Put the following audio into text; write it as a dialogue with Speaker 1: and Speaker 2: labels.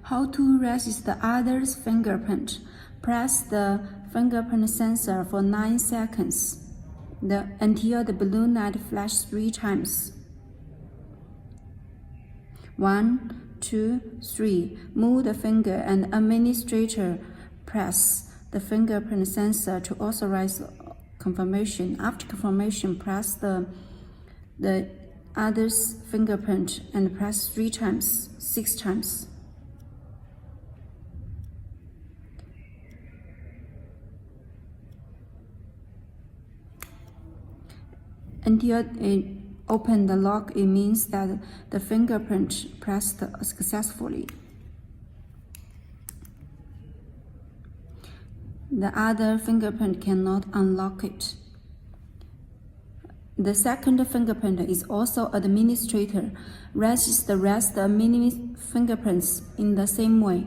Speaker 1: How to resist the other's fingerprint. Press the fingerprint sensor for 9 seconds until the blue light flashes 3 times. 1, 2, 3. Move the finger and administrator press the fingerprint sensor to authorize confirmation. After confirmation, press the other's fingerprint and press 3 times, 6 times. Until it opens the lock, it means that the fingerprint pressed successfully. The other fingerprint cannot unlock it. The second fingerprint is also administrator. Resist the rest of fingerprints in the same way.